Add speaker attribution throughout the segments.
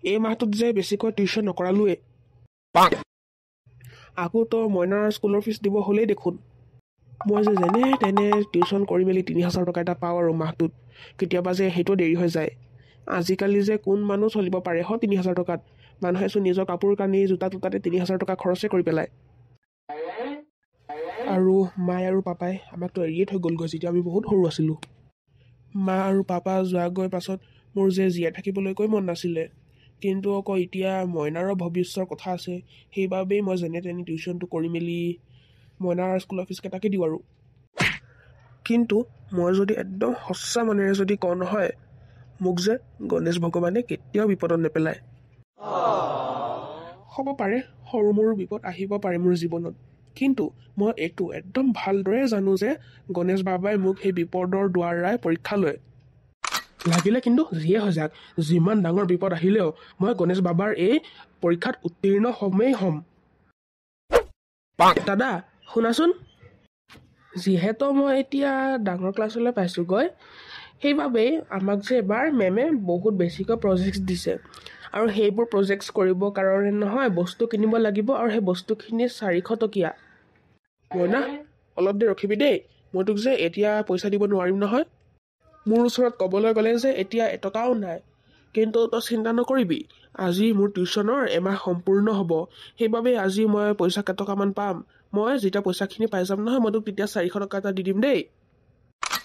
Speaker 1: এই মাহটোত যে বেছিকৈ টিউশ্যন নকৰালোৱে আকৌ তো মইনাৰ স্কুলৰ ফিজ দিব হ'লেই দেখোন মই যে যেনে তেনে টিউশ্যন কৰি মেলি ৩,০০০ টকা এটা পাওঁ আৰু মাহটোত কেতিয়াবা যে সেইটো দেৰি হৈ যায় আজিকালি যে কোন মানুহ চলিব পাৰে ৩,০০০ টকাত মানুহেচোন নিজৰ কাপোৰ কানি জোতা তোতাতে ৩,০০০ টকা খৰচে কৰি পেলায় আৰু মায়ে আৰু পাপাই আমাকতো এৰিয়ে থৈ গ'লগৈ যেতিয়া আমি বহুত সৰু আছিলোঁ মা আৰু পাপা যোৱাগৈ পাছত মোৰ যে জীয়াই থাকিবলৈকৈ মন নাছিলে কিন্তু আকৌ এতিয়া মইনাৰৰ ভৱিষ্যতৰ কথা আছে সেইবাবেই মই যেনে তেনে টিউশ্যনটো কৰি মেলি মইনাৰ স্কুলৰ ফিজকেইটাকে দিওঁ আৰু কিন্তু মই যদি একদম সঁচা মনেৰে যদি কওঁ নহয় মোক যে গণেশ ভগৱানে কেতিয়াও বিপদত নেপেলায় হ'ব পাৰে সৰু মৰু বিপদ আহিব পাৰে মোৰ জীৱনত কিন্তু মই এইটো একদম ভালদৰে জানো যে গণেশ বাবাই মোক সেই বিপদৰ দ্বাৰাই পৰীক্ষা লয় লাগিলে কিন্তু যিয়ে হৈ যাক যিমান ডাঙৰ বিপদ আহিলেও মই গণেশ বাবাৰ এই পৰীক্ষাত উত্তীৰ্ণ হ'মেই হ'ম দাদা শুনাচোন যিহেতু মই এতিয়া ডাঙৰ ক্লাছলৈ পাইছোঁগৈ সেইবাবেই আমাক যে এবাৰ মেমে বহুত বেছিকৈ প্ৰজেক্টছ দিছে আৰু সেইবোৰ প্ৰজেক্টছ কৰিবৰ কাৰণে নহয় বস্তু কিনিব লাগিব আৰু সেই বস্তুখিনি 400 টকীয়া মইনা অলপ দেৰি ৰখিবি দেই মই তোক যে এতিয়া পইচা দিব নোৱাৰিম নহয় মোৰ ওচৰত ক'বলৈ গ'লে যে এতিয়া এটকাও নাই কিন্তু তই চিন্তা নকৰিবি আজি মোৰ টিউশ্যনৰ এমাহ সম্পূৰ্ণ হ'ব সেইবাবে আজি মই পইচা কেইটকামান পাম মই যেতিয়া পইচাখিনি পাই যাম নহয় মই তোক তেতিয়া 400 টকা এটা দি দিম দেই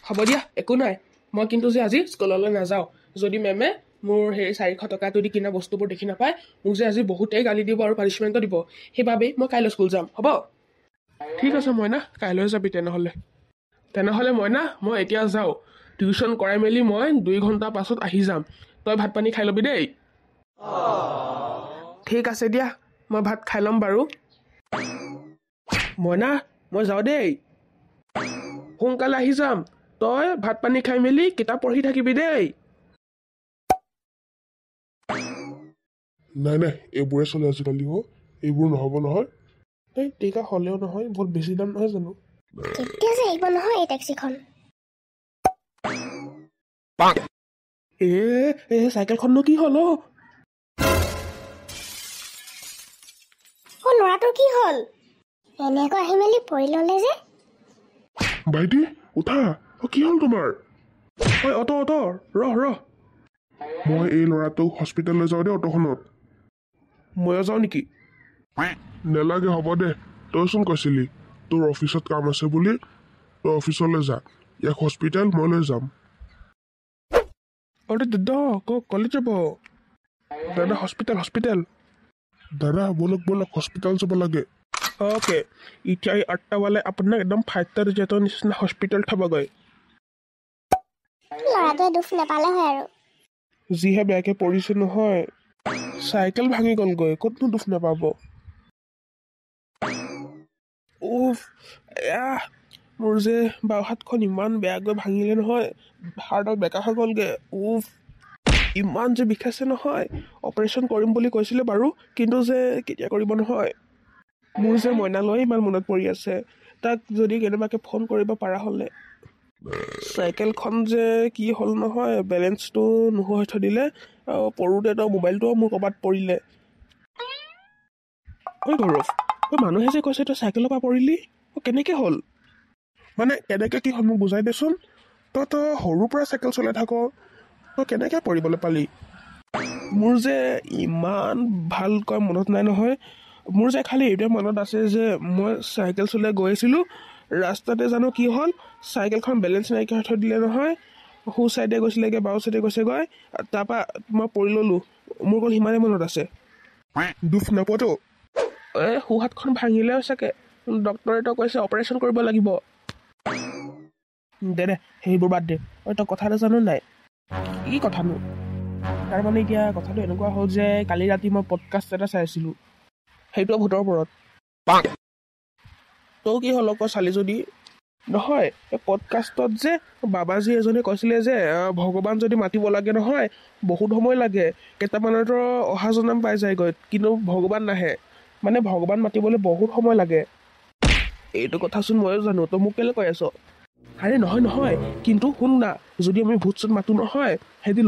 Speaker 1: হ'ব দিয়া একো নাই মই কিন্তু যে আজি স্কুললৈ নাযাওঁ যদি মেমে মোৰ সেই 400 টকাটো দি কিনা বস্তুবোৰ দেখি নাপায় মোক যে আজি বহুতেই গালি দিব আৰু পানিছমেণ্টো দিব সেইবাবেই মই কাইলৈ স্কুল যাম হ'ব ঠিক আছে মইনা কাইলৈ যাবি তেনেহ'লে মইনা মই এতিয়া যাওঁ টিউশ্যন কৰাই মেলি মই 2 ঘণ্টা পাছত আহি যাম তই ভাত পানী খাই ল'বি দেই ঠিক আছে দিয়া মই ভাত খাই ল'ম বাৰু মইনা মই যাওঁ দেই সোনকালে আহি যাম তই ভাত পানী খাই মেলি কিতাপ পঢ়ি থাকিবি দেই
Speaker 2: নাই এইবোৰে চলে আজিকালি এইবোৰ নহ'ব নহয়
Speaker 1: এই টিকা হ'লেও নহয় বহুত বেছি দাম নহয় জানো
Speaker 3: কেতিয়া যে আহিব নহয় এই টেক্সিখন
Speaker 1: চাইকেলখননো কি হ'ল
Speaker 3: ল'ৰাটোৰ কি হ'ল এনেকৈ আহি মেলি পৰি ল'লে যে
Speaker 2: ভাইটি উঠা কি হ'ল তোমাৰ
Speaker 1: ঐ অট ৰহ
Speaker 2: মই এই ল'ৰাটোক হস্পিটেললৈ যাওঁ দে অটোখনত
Speaker 1: ময়ো যাওঁ নেকি
Speaker 2: নেলাগে হ'ব দে তইচোন কৈছিলি তোৰ অফিচত কাম আছে বুলি তই অফিচলৈ যা ইয়াক হস্পিটেল মই লৈ যাম
Speaker 1: দাদা কলেজ যাব দাদা হস্পিটেল
Speaker 2: দাদা বলক হস্পিটেল যাব লাগে
Speaker 1: অ'কে এতিয়া এই 8টা বালে আপোনাক একদম ফাইটাৰ জেটৰ নিচিনা হস্পিটেল থ'বগৈ
Speaker 3: ল'ৰাটোৱে দুখ নাপালে হয় আৰু
Speaker 1: যিহে বেয়াকৈ পৰিছে নহয় চাইকেল ভাঙি গ'লগৈ ক'তনো দুখ নাপাব মোৰ যে বাওঁ হাতখন ইমান বেয়াকৈ ভাঙিলে নহয় হাড়ডাল বেকা হৈ গ'লগৈ ইমান যে বিষাইছে নহয় অপাৰেশ্যন কৰিম বুলি কৈছিলে বাৰু কিন্তু যে কেতিয়া কৰিব নহয় মোৰ যে মইনালৈ ইমান মনত পৰি আছে তাক যদি কেনেবাকৈ ফোন কৰিব পৰা হ'লে চাইকেলখন যে কি হ'ল নহয় বেলেঞ্চটো নোহোৱা হৈ থৈ দিলে আৰু পৰোঁতেতো মোবাইলটোও মোৰ ক'ৰবাত পৰিলে ঐ গৌৰৱ মানুহে যে কৈছে তই চাইকেলৰ পৰা পৰিলি কেনেকৈ হ'ল মানে কেনেকৈ কি হ'ল মোক বুজাই দেচোন তই সৰুৰ পৰা চাইকেল চলাই থাক তই কেনেকৈ পৰিবলৈ পালি মোৰ যে ইমান ভালকৈ মনত নাই নহয় মোৰ যে খালি এইটোৱে মনত আছে যে মই চাইকেল চলাই গৈ আছিলোঁ ৰাস্তাতে জানো কি হ'ল চাইকেলখন বেলেঞ্চ নাইকিয়া হৈ থৈ দিলে নহয় সো চাইডে গৈছিলেগৈ বাওঁ চাইডে গৈছেগৈ তাৰপৰা মই পৰি ল'লোঁ মোৰ অকল সিমানেই মনত আছে দুখ নাপোৱাতো সোঁ হাতখন ভাঙিলেও চাগে ডক্তৰেতো কৈছে অপাৰেশ্যন কৰিব লাগিব দে সেইবোৰ বাদ দে তই কথা এটা জানো নাই কি কথানো তাৰমানে এতিয়া কথাটো এনেকুৱা হ'ল যে কালি ৰাতি মই পডকাষ্ট এটা চাই আছিলোঁ সেইটো ভূতৰ ওপৰত তই কি হ'ল আকৌ চালি যদি নহয় এই পডকাষ্টত যে বাবাজী এজনে কৈছিলে যে ভগৱান যদি মাতিব লাগে নহয় বহুত সময় লাগে কেইটামানতো অহা জনম পাই যায়গৈ কিন্তু ভগৱান নাহে মানে ভগৱান মাতিবলৈ বহুত সময় লাগে এইটো কথাচোন ময়ো জানো তই মোক কেলৈ কৈ আছ আৰে নহয় কিন্তু শুন না, যদি আমি ভূত চুত মাতো নহয় সিহঁতি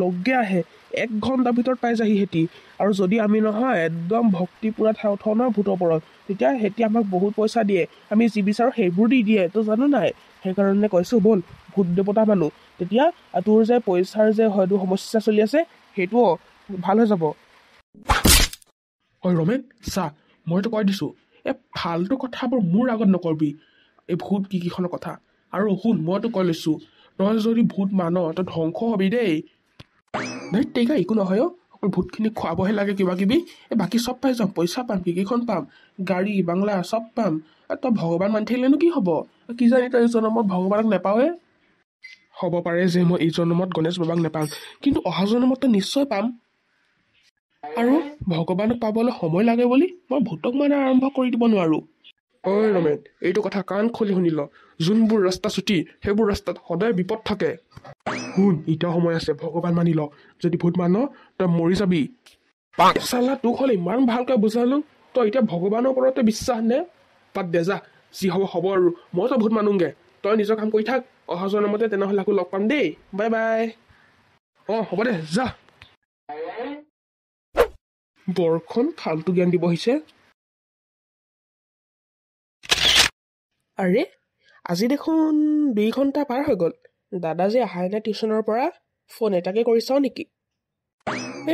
Speaker 1: লগে আহে, 1 ঘণ্টাৰ ভিতৰত পাই যায়হি সিহঁতি। আৰু যদি আমি নহয় একদম ভক্তি পূৰা উঠাও নহয় ভূতৰ ওপৰত, তেতিয়া সিহঁতি আমাক বহুত পইচা দিয়ে, আমি যি বিচাৰোঁ সেইবোৰ দি দিয়ে, তই জানো নাই? সেইকাৰণে কৈছোঁ ব'ল ভূত দেৱতা মানো, তেতিয়া তোৰ যে পইচাৰ যে হয়তো সমস্যা চলি আছে সেইটোও ভাল হৈ যাব। ঐ ৰমেন চা, মইতো কৈ দিছোঁ, এই ফাল্টু কথাবোৰ মোৰ আগত নকৰবি, এই ভূত কিখনৰ কথা। আৰু শুন, মইতো কৈ লৈছোঁ, তই যদি ভূত মান তই ধ্বংস হবি দেই। নাই তেইকা একো নহয় অকল ভূতখিনি খুৱাবহে লাগে কিবা কিবি, এই বাকী চব পাই যাম, পইচা পাম, কিখন পাম, গাড়ী বাংলা চব পাম। তই ভগৱান মানি থাকিলেনো কি হ'ব? কি জানি তই এই জনমত ভগৱানক নাপাৱে? হ'ব পাৰে যে মই এই জনমত গণেশ বাবাক নাপাম, কিন্তু অহা জনমত তই নিশ্চয় পাম। আৰু ভগৱানক পাবলৈ সময় লাগে বুলি মই ভূতক মানে আৰম্ভ কৰি দিব নোৱাৰোঁ। ঐ ৰমেন, এইটো কথা কাণ খুলি শুনি ল, যোনবোৰ ৰাস্তা চুটি সেইবোৰ ৰাস্তাত সদায় বিপদ থাকে। শুন, এতিয়া সময় আছে, ভগৱান মানি ল, যদি ভূত মান তই মৰি যাবি। চালা তোক হ'লে ইমান ভালকৈ বুজালো, তই এতিয়া ভগৱানৰ ওপৰতে বিশ্বাস নে? বাদ দে যা, যি হ'ব হ'ব আৰু, মইতো ভূত মানুংগে, তই নিজৰ কাম কৰি থাক, অহা জনমতে তেনেহ'লে আকৌ লগ পাম দেই, বাই বাই। অঁ হ'ব দে যা। বৰখন ফাল্টু জ্ঞান দিব আহিছে। আৰে আজি দেখোন 2 ঘণ্টা পাৰ হৈ গ'ল, দাদা যে আহাই নাই টিউশ্যনৰ পৰা, ফোন এটাকে কৰি চাওঁ নেকি?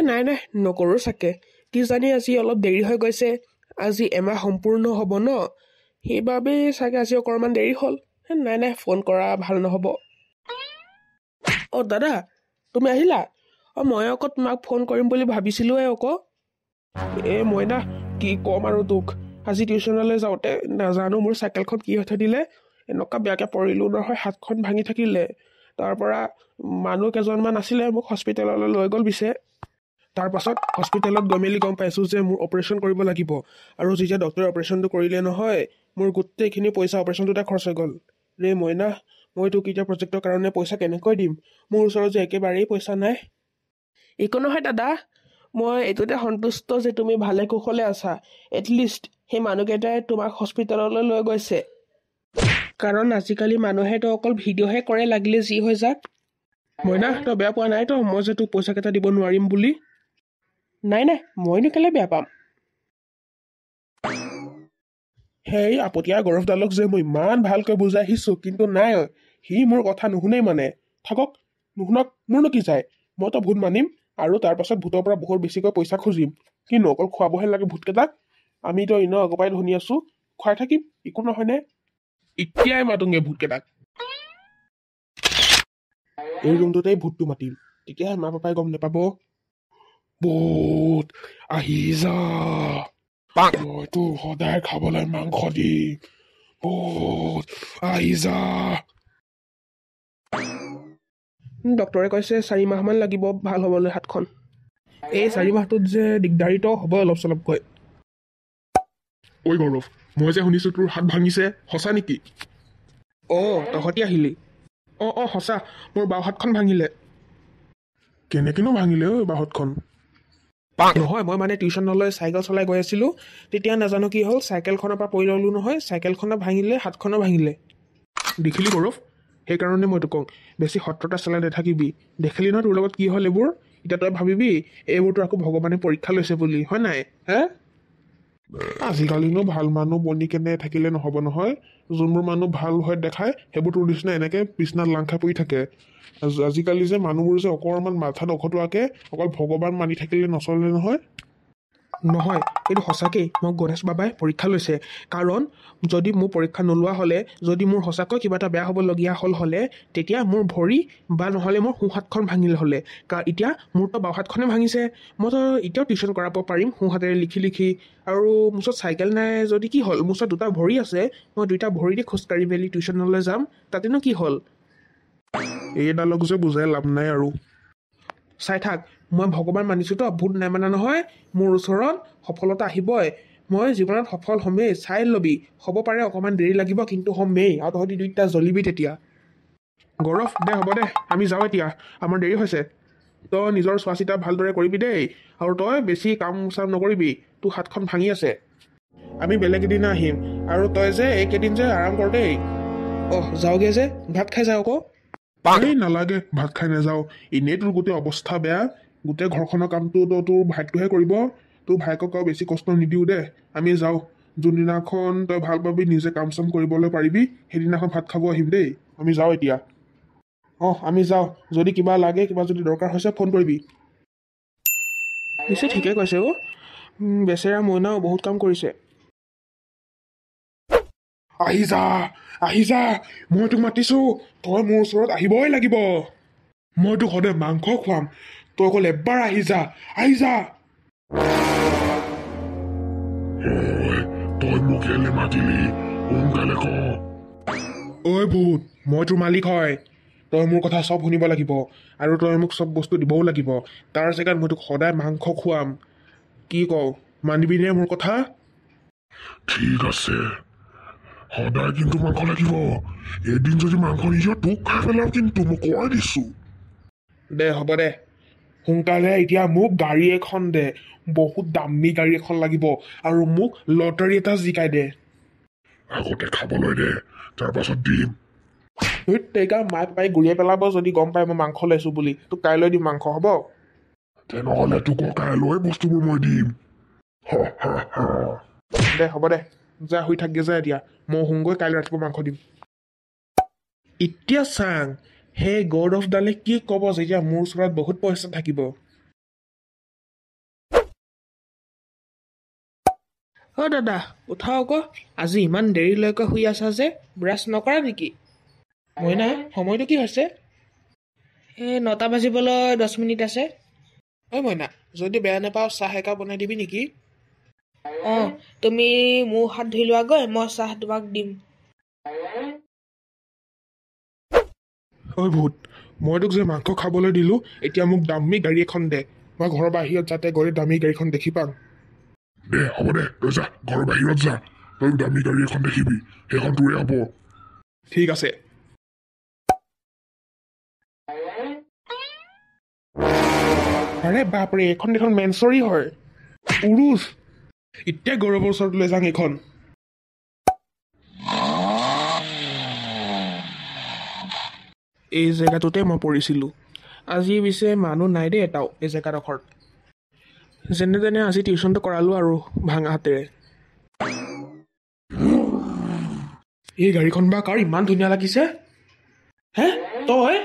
Speaker 1: নাই নকৰোঁ চাগে, কি জানি আজি অলপ দেৰি হৈ গৈছে, আজি এমাহ সম্পূৰ্ণ হ'ব ন, সেইবাবেই চাগে আজি অকণমান দেৰি হ'ল। নাই ফোন কৰা ভাল নহ'ব। অঁ দাদা তুমি আহিলা? অঁ মই আকৌ তোমাক ফোন কৰিম বুলি ভাবিছিলোঁৱে আকৌ। মই না কি ক'ম আৰু তোক, আজি টিউশ্যনলৈ যাওঁতে নাজানো মোৰ চাইকেলখন কি হৈ থাকিলে, এনেকুৱা বেয়াকৈ পৰিলোঁ নহয়, হাতখন ভাঙি থাকিলে। তাৰ পৰা মানুহ কেইজনমান আছিলে, মোক হস্পিটেললৈ লৈ গ'ল পিছে। তাৰপাছত হস্পিটেলত গৈ মেলি গম পাইছোঁ যে মোৰ অপাৰেশ্যন কৰিব লাগিব, আৰু যেতিয়া ডক্টৰে অপাৰেশ্যনটো কৰিলে নহয়, মোৰ গোটেইখিনি পইচা অপাৰেশ্যনটোতে খৰচ হৈ গ'ল। মই তোক এতিয়া প্ৰজেক্টৰ কাৰণে পইচা কেনেকৈ দিম, মোৰ ওচৰত যে একেবাৰেই পইচা নাই। একো নহয় দাদা, মই এইটোতে সন্তুষ্ট যে তুমি ভালে কুশলে আছা, এটলিষ্ট সেই মানুহকেইটাই তোমাক হস্পিটেললৈ লৈ গৈছে, কাৰণ আজিকালি মানুহেতো অকল ভিডিঅ'হে কৰে লাগিলে যি হৈ যাক। তই বেয়া পোৱা নাইতো মই যে তোক পইচা কেইটা দিব নোৱাৰিম বুলি? নাই মইনো কেলে বেয়া পাম। সেই আপতীয়া গৌৰৱডালক যে মই ইমান ভালকৈ বুজাই আহিছোঁ, কিন্তু নাই, সি মোৰ কথা নুশুনেই মানে। থাকক, নুশুনক, মোৰনো কি যায়, মইতো ভূত মানিম, আৰু তাৰপাছত ভূতৰ পৰা বহুত বেছিকৈ পইচা খুজিম, কিনো অকল খুৱাবহে লাগে ভূতকেইটাক, আমিতো এনেও আগৰ পৰাই ধনী আছোঁ, খুৱাই থাকিম, একো নহয়নে? এতিয়াই মাতোংগে ভূতকেইটাক, এই ৰুমটোতেই ভূতটো মাতিম, তেতিয়াহে মা পাপাই গম নাপাব। ভূত আহি যা, মইতো সদায় খাবলৈ মাংস দিম, ভূত আহি যা। ডক্টৰে কৈছে 4 মাহমান লাগিব ভাল হ'বলৈ হাতখন। এই 4 মাহটোত যে দিগদাৰিতো হ'ব অলপ চলপকৈ।
Speaker 2: ঐ গৌৰৱ, মই যে শুনিছোঁ তোৰ হাত ভাঙিছে, সঁচা নেকি?
Speaker 1: অঁ তহঁতি আহিলি? অঁ সঁচা, মোৰ বাওঁ হাতখন ভাঙিলে।
Speaker 2: কেনেকেনো ভাঙিলে বাহঁতখন?
Speaker 1: নহয়, মই মানে টিউশ্যনলৈ চাইকেল চলাই গৈ আছিলোঁ, তেতিয়া নাজানো কি হ'ল, চাইকেলখনৰ পৰা পৰি ল'লোঁ নহয়, চাইকেলখনো ভাঙিলে, হাতখনো ভাঙিলে। দেখিলি গৌৰৱ, সেইকাৰণে মই তোক কওঁ, বেছি সত্ৰতা চলাই নাথাকিবি। দেখিলি নহয় তোৰ লগত কি হ'ল এইবোৰ, এতিয়া তই ভাবিবি এইবোৰতো আকৌ ভগৱানে পৰীক্ষা লৈছে বুলি, হয় নাই?
Speaker 2: আজিকালিনো ভাল মানুহ বনি কেনে থাকিলে নহ'ব নহয়, যোনবোৰ মানুহ ভাল হৈ দেখায় সেইবোৰ তোৰ নিচিনা এনেকৈ বিচনাত লাং খাই পৰি থাকে। আজিকালি যে মানুহবোৰ যে অকণমান মাথাত নখটোৱাকৈ অকল ভগৱান মানি থাকিলে নচলে নহয়।
Speaker 1: নহয়, এইটো সঁচাকেই মোক গণেশ বাবাই পৰীক্ষা লৈছে, কাৰণ যদি মোৰ পৰীক্ষা নোলোৱা হ'লে, যদি মোৰ সঁচাকৈ কিবা এটা বেয়া হ'বলগীয়া হ'লে, তেতিয়া মোৰ ভৰি বা নহ'লে মোৰ সোঁহাতখন ভাঙিলে হ'লে, কাৰণ এতিয়া মোৰতো বাওঁ হাতখনে ভাঙিছে, মইতো এতিয়াও টিউশ্যন কৰাব পাৰিম সোঁহাতেৰে লিখি, আৰু মোৰ ওচৰত চাইকেল নাই যদি কি হ'ল, মোৰ ওচৰত 2টা ভৰি আছে, মই 2টা ভৰি দি খোজকাঢ়ি মেলি টিউশ্যনলৈ যাম, তাতেনো কি হ'ল।
Speaker 2: এইডালক যে বুজাই লাভ নাই আৰু।
Speaker 1: চাই থাক, মই ভগৱান মানিছোঁতো, ভূত নাই মানা নহয়, মোৰ ওচৰত সফলতা আহিবই, মই জীৱনত সফল হ'মেই, চাই ল'বি, হ'ব পাৰে অকণমান দেৰি লাগিব, কিন্তু হ'মেই, আৰু তহঁতি 2টা জ্বলিবি তেতিয়া। গৌৰৱ দে হ'ব দে, আমি যাওঁ এতিয়া, আমাৰ দেৰি হৈছে, তই নিজৰ চোৱা চিতা ভালদৰে কৰিবি দেই, আৰু তই বেছি কাম চাম নকৰিবি, তোৰ হাতখন ভাঙি আছে। আমি বেলেগ এদিনা আহিম, আৰু তই যে এইকেইদিন যে আৰাম কৰ দেই। যাওঁগে যে ভাত খাই যাওঁ আকৌ
Speaker 2: এই নালাগে ভাত খাই নাযাওঁ এনেই তোৰ গোটেই অৱস্থা বেয়া গোটেই ঘৰখনৰ কামটো তোৰ ভাইটোহে কৰিব তোৰ ভাইকক আৰু বেছি কষ্ট নিদিওঁ দে আমি যাওঁ যোনদিনাখন তই ভাল পাবি নিজে কাম চাম কৰিবলৈ পাৰিবি সেইদিনাখন ভাত খাব আহিম দেই আমি যাওঁ এতিয়া আমি যাওঁ যদি কিবা লাগে কিবা যদি দৰকাৰ হৈছে ফোন কৰিবি
Speaker 1: নিশ্চয় ঠিকে কৈছে বেচেৰা মইনাও বহুত কাম কৰিছে
Speaker 2: আহি যা মই তোক মাতিছো তই মোৰ ওচৰত আহিবই লাগিব মই তোক সদায় মাংস খুৱাম তই অকল এবাৰ আহি যা তই মোক কেলে মাতিলি সোনকালে ক ঐ ভূত মই তোৰ মালিক হয় তই মোৰ কথা চব শুনিব লাগিব আৰু তই মোক চব বস্তু দিবও লাগিব তাৰ জেগাত মই তোক সদায় মাংস খুৱাম কি কওঁ মানিবিনে মোৰ কথা ঠিক আছে সদায় কিন্তু মাংস লাগিব এদিন যদি মাংস নিদিয় তোক খাই পেলাম কিন্তু মই কৈ দিছো দে হ'ব দে সোনকালে এতিয়া মোক গাড়ী এখন দে বহুত দামী গাড়ী এখন লাগিব আৰু মোক লটাৰী এটা জিকাই দে আগতে খাবলৈ দে তাৰ পাছত দিম তেগা মায়ে পাপাই গুৰিয়াই পেলাব যদি গম পাই মই মাংস লৈছো বুলি তোক কাইলৈ দিম মাংস হ'ব তেনেহ'লে তোক কাইলৈ বস্তুবোৰ মই দিম দে হ'ব দে যা শুই থাকগে যা এতিয়া মই শুংগৈ কাইলৈ ৰাতিপুৱা মাংস দিম এতিয়া চাং সেই গৌৰৱডালে কি ক'ব যেতিয়া মোৰ ওচৰত বহুত পইচা থাকিব
Speaker 1: দাদা উঠাও আকৌ আজি ইমান দেৰিলৈকে শুই আছা যে ব্ৰাছ নকৰা নেকি মইনা সময়টো কি হৈছে 9টা বাজিবলৈ 10 মিনিট আছে মইনা যদি বেয়া নাপাওঁ চাহ একাপ বনাই দিবি নেকি তুমি মোৰ হাত ধুই লোৱাগৈ মই চাহ তোমাক দিম
Speaker 2: ঐ ভূত মই তোক যে মাংস খাবলৈ দিলো এতিয়া মোক দামী গাড়ী এখন দে মই ঘৰৰ বাহিৰত যাতে গৈ দামী গাড়ীখন দেখি পাম দে হ'ব দে তই যা ঘৰৰ বাহিৰত যা তই দামী গাড়ী এখন দেখিবি সেইখন তোৰে হ'ব ঠিক আছে আৰে বাপৰে এইখন দেখোন মেনচৰি হয় উৰুচ এতিয়া গৌৰৱৰ ওচৰত লৈ যাওঁ এইখন
Speaker 1: এই জেগাটোতে মই পৰিছিলোঁ আজি পিছে মানুহ নাই দেই এটাও এই জেগাডোখৰত যেনে তেনে আজি টিউশ্যনটো কৰালোঁ আৰু ভাঙা হাতেৰে
Speaker 2: এই গাড়ীখন বা কাৰ ইমান ধুনীয়া লাগিছে হে তই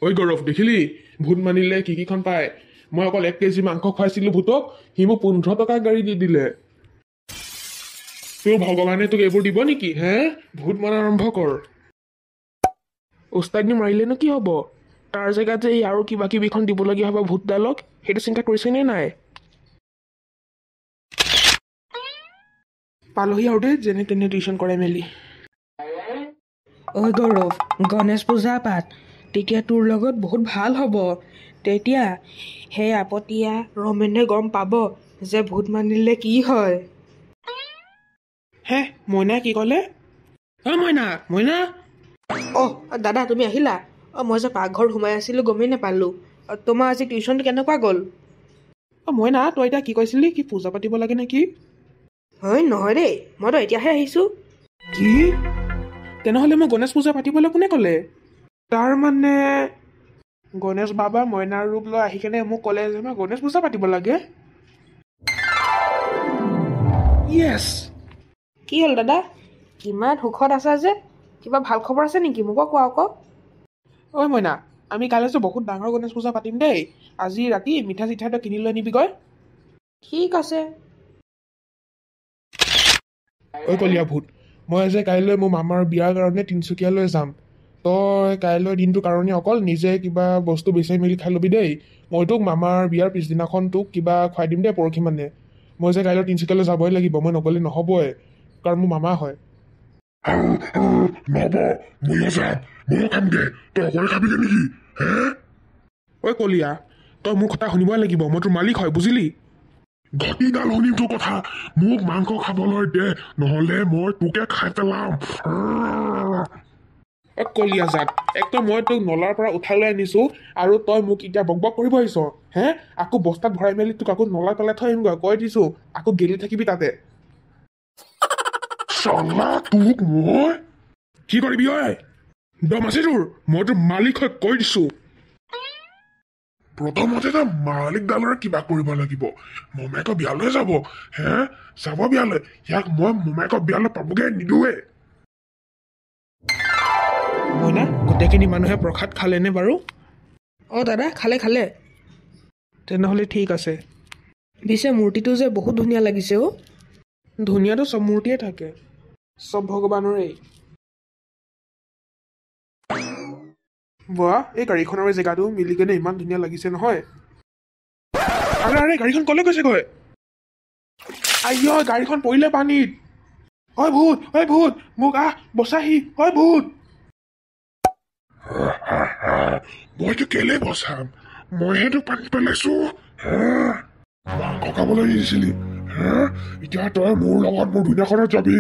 Speaker 2: ঐ গৌৰৱ দেখিলি ভূত মানিলে কিখন পায় মই অকল 1 কেজি মাংস খুৱাইছিলোঁ ভূতক সি মোক 15 টকা গাড়ী দি দিলে তোৰ ভগৱানে তোক এইবোৰ দিব নেকি হে ভূত মনা আৰম্ভ কৰ
Speaker 1: উস্তাদি মাৰিলেনো কি হ'ব তাৰ জেগাত যে আৰু কিবা কিবিখন দিবলগীয়া হ'ব ভূতডালক সেইটো চিন্তা কৰিছেনে নাই পালোহি আৰু দেই যেনে তেনে টিউশ্যন কৰাই মেলি গৌৰৱ গণেশ পূজা পাত তেতিয়া তোৰ লগত বহুত ভাল হ'ব তেতিয়া সেই আপতীয়া ৰমেনে গম পাব যে ভূত মানিলে কি হয় হে মইনা কি ক'লে মইনা দাদা তুমি আহিলা মই যে পাকঘৰত সোমাই আছিলোঁ গমেই নাপালোঁ তোমাৰ আজি টিউশ্যনটো কেনেকুৱা গ'ল মইনা তই এতিয়া কি কৈছিলি কি পূজা পাতিব লাগে নেকি হয় নহয় দেই মইতো এতিয়াহে আহিছোঁ কি তেনেহ'লে মই গণেশ পূজা পাতিবলৈ কোনে ক'লে তাৰ মানে গণেশ বাবা মইনাৰ ৰূপ লৈ আহি কেনে মোক ক'লে যে মই গণেশ পূজা পাতিব লাগে য়েছ কি হ'ল দাদা কিমান সুখত আছা যে কিবা ভাল খবৰ আছে নেকি মোকো কোৱা আকৌ মইনা আমি কাইলৈ যে বহুত ডাঙৰ গণেশ পূজা পাতিম দেই আজি ৰাতি মিঠা চিঠাটো কিনি লৈ আনিবিগৈ ঠিক আছে
Speaker 2: কলীয়া ভূত মই যে কাইলৈ মোৰ মামাৰ বিয়াৰ কাৰণে তিনিচুকীয়ালৈ যাম তই কাইলৈ দিনটোৰ কাৰণে অকল নিজে কিবা বস্তু বিচাৰি মেলি খাই ল'বি দেই মই তোক মামাৰ বিয়াৰ পিছদিনাখন তোক কিবা খুৱাই দিম দেই পৰহি মানে মই যে কাইলৈ তিনিচুকীয়ালৈ যাবই লাগিব মই নগ'লে নহ'বই কাৰণ মোৰ মামা হয় কলীয়া তই মোৰ কথা শুনিবই লাগিব মই তোৰ মালিক হয় বুজিলি ঘটিডাল শুনিম তোৰ কথা মোক মাংস খাবলৈ দে নহ'লে মই তোকে খাই পেলাম কলীয়া জাত একদম মই তোক নলাৰ পৰা উঠাই লৈ আনিছো আৰু তই মোক এতিয়া বক বক কৰিব আহিছ হে আকৌ বস্তাত ভৰাই মেলি তোক আকৌ নলাই পেলাই থৈ আহিমগৈ কৈ দিছো আকৌ গেলি থাকিবি তাতে তোক মই কি কৰিবি ঐ দম আছে তোৰ মই তোৰ মালিক হৈ কৈ দিছো প্ৰথমতে তই মালিকডালৰে কিবা কৰিব লাগিব মোমাইকৰ বিয়ালৈ যাব হে যাব বিয়ালৈ ইয়াক মই মোমাইকৰ বিয়ালৈ পাবগৈ নিদোৱে
Speaker 1: মইনা গোটেইখিনি মানুহে প্ৰসাদ খালেনে বাৰু অঁ দাদা খালে খালে তেনেহ'লে ঠিক আছে পিছে মূৰ্তিটো যে বহুত ধুনীয়া লাগিছে অ' ধুনীয়াটো চব মূৰ্তিয়ে থাকে চব ভগৱানৰেই বাহ এই গাড়ীখনৰ জেগাটো মিলি কেনে ইমান ধুনীয়া লাগিছে নহয় আৰে আৰে গাড়ীখন ক'লৈ গৈছেগৈ আইঅ গাড়ীখন পৰিলে পানীত ঐ ভূত মোক বচাহি ঐ ভূত
Speaker 2: মইতো কেলে বচাম মইহেতো পানী পেলাইছো মাংস খাবলৈ দিছিলি এতিয়া তই মোৰ লগত মোৰ ধুনীয়াখনত যাবি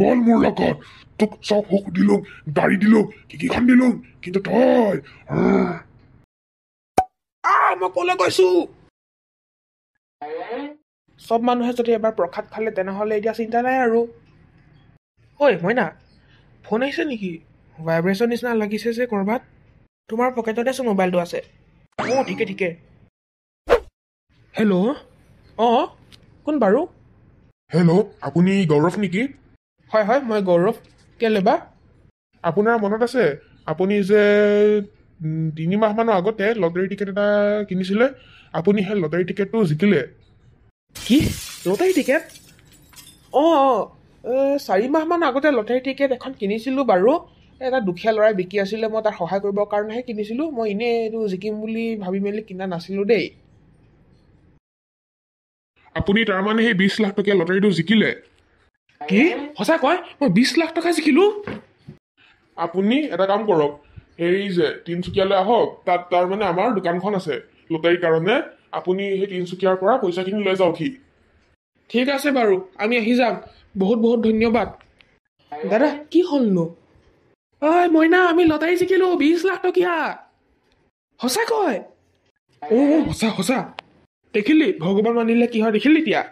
Speaker 2: বল মোৰ লগত তোক চব সুখ দিলো গাড়ী দিলো কিখন দিলো কিন্তু তই
Speaker 1: মই ক'লৈ গৈছো চব মানুহে যদি এবাৰ প্ৰসাদ খালে তেনেহ'লে এতিয়া চিন্তা নাই আৰু ঐ মইনা ফোন আহিছে নেকি ভাইব্ৰেশ্যন নিচিনা লাগিছে যে ক'ৰবাত তোমাৰ পকেটতে চোন মোবাইলটো আছে অঁ ঠিকে হেল্ল' অঁ কোন বাৰু
Speaker 2: হেল্ল' আপুনি গৌৰৱ নেকি
Speaker 1: হয় মই গৌৰৱ কেলৈ বা
Speaker 2: আপোনাৰ মনত আছে আপুনি যে 3 মাহমানৰ আগতে লটাৰী টিকেট এটা কিনিছিলে আপুনি সেই লটাৰী টিকেটটো জিকিলে
Speaker 1: কি লটাৰী টিকেট অঁ 4 মাহমান আগতে লটাৰী টিকেট এখন কিনিছিলোঁ বাৰু এটা দুখীয়া ল'ৰাই বিকি আছিলে মই তাক সহায় কৰিবৰ কাৰণেহে কিনিছিলোঁ মই এনেই এইটো জিকিম বুলি ভাবি মেলি কিনা নাছিলোঁ দেই
Speaker 2: আপুনি তাৰমানে সেই 20 লাখ টকীয়া লটাৰীটো জিকিলে
Speaker 1: কি সঁচা কয় মই 20 লাখ টকা জিকিলোঁ
Speaker 2: আপুনি এটা কাম কৰক এই যে তিনিচুকীয়ালৈ আহক তাত তাৰমানে আমাৰ দোকানখন আছে লটাৰীৰ কাৰণে আপুনি সেই তিনিচুকীয়াৰ পৰা পইচাখিনি লৈ যাওকহি
Speaker 1: ঠিক আছে বাৰু আমি আহি যাম বহুত ধন্যবাদ দাদা কি হ'লনো ঐ মইনা আমি লটাৰী জিকিলোঁ 20 লাখ টকীয়া সঁচা কয় সঁচা দেখিলি ভগৱান মানিলে কি হয় দেখিলি এতিয়া